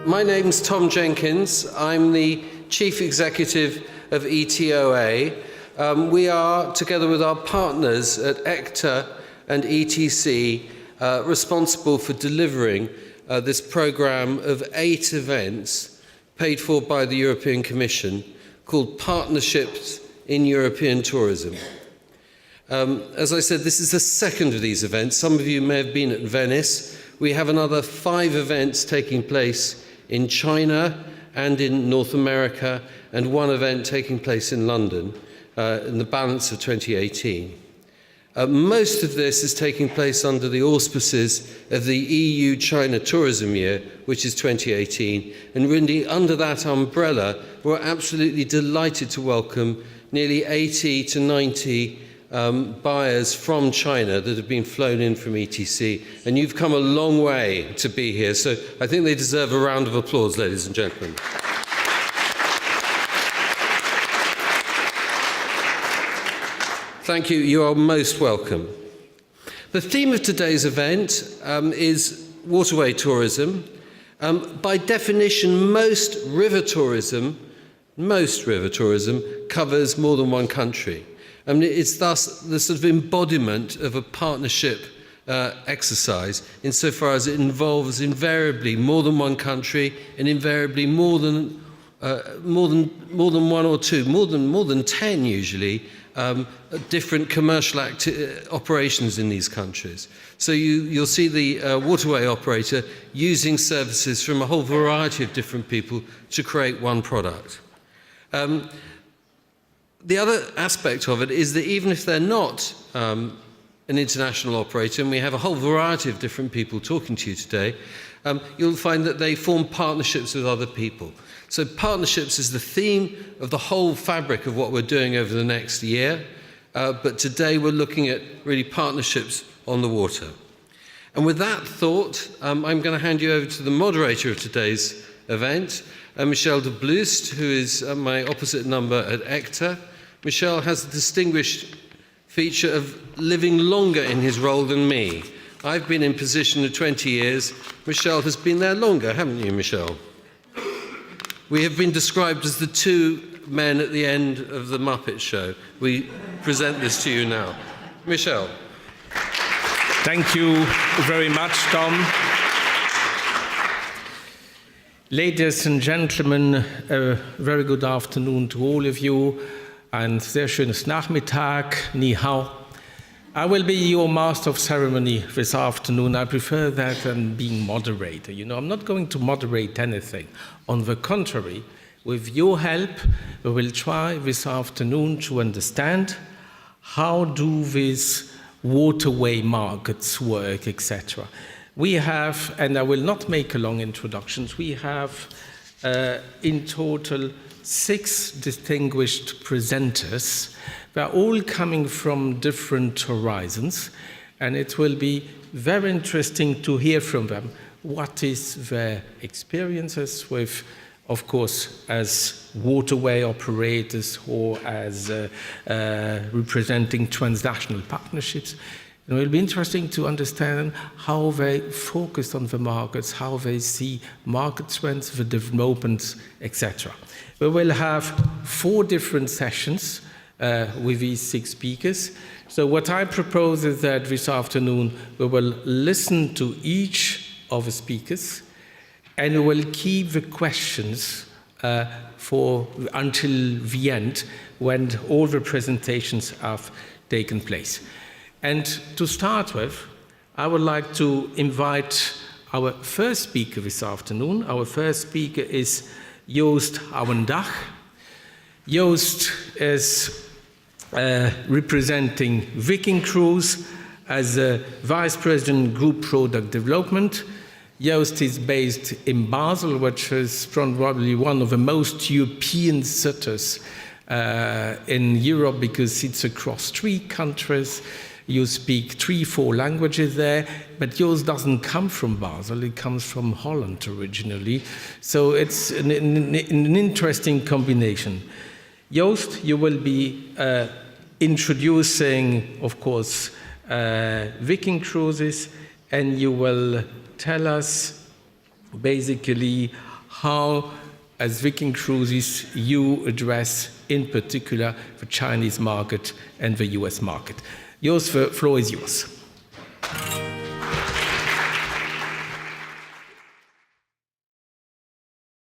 My name's Tom Jenkins. I'm the Chief Executive of ETOA. We are, together with our partners at ETOA and ETC, responsible for delivering this programme of 8 events paid for by the European Commission called Partnerships in European Tourism. As I said, this is the second of these events. Some of you may have been at Venice. We have another 5 events taking place in China and in North America, and 1 event taking place in London in the balance of 2018. Most of this is taking place under the auspices of the EU-China Tourism Year, which is 2018. And really, under that umbrella, we're absolutely delighted to welcome nearly 80 to 90 buyers from China that have been flown in from ETC. And you've come a long way to be here. So I think they deserve a round of applause, ladies and gentlemen. Thank you. You are most welcome. The theme of today's event is waterway tourism. By definition, most river tourism covers more than one country. It's thus the sort of embodiment of a partnership exercise, insofar as it involves invariably more than one country and invariably more than 1 or 2, more than 10 usually, different commercial operations in these countries. So you'll see the waterway operator using services from a whole variety of different people to create one product. The other aspect of it is that even if they're not an international operator, and we have a whole variety of different people talking to you today, you'll find that they form partnerships with other people. So partnerships is the theme of the whole fabric of what we're doing over the next year. But today we're looking at really partnerships on the water. And with that thought, I'm going to hand you over to the moderator of today's event, Michel de Blust, who is my opposite number at ETOA. Michel has the distinguished feature of living longer in his role than me. I've been in position of 20 years. Michel has been there longer, haven't you, Michel? We have been described as the 2 men at the end of the Muppet Show. We present this to you now. Michel. Thank you very much, Tom. Ladies and gentlemen, a very good afternoon to all of you. Ein sehr schönes Nachmittag, Ni hao. I will be your master of ceremony this afternoon. I prefer that than being moderator. You know, I'm not going to moderate anything. On the contrary, with your help, we will try this afternoon to understand how do these waterway markets work, etc. We have, and I will not make a long introduction, we have in total 6 distinguished presenters. They're all coming from different horizons, and it will be very interesting to hear from them what is their experiences with, of course, as waterway operators or as representing transnational partnerships. It will be interesting to understand how they focus on the markets, how they see market trends, the developments, etc. We will have 4 different sessions with these 6 speakers. So what I propose is that this afternoon we will listen to each of the speakers, and we will keep the questions until the end, when all the presentations have taken place. And to start with, I would like to invite our first speaker this afternoon. Our first speaker is Joost Ouwendach. Joost is representing Viking Cruise as a Vice President Group Product Development. Joost is based in Basel, which is probably one of the most European cities in Europe, because it's across 3 countries. You speak 3-4 languages there, but yours doesn't come from Basel, it comes from Holland originally. So it's an interesting combination. Joost, you will be introducing, of course, Viking Cruises, and you will tell us basically how, as Viking Cruises, you address in particular the Chinese market and the US market. The floor is yours.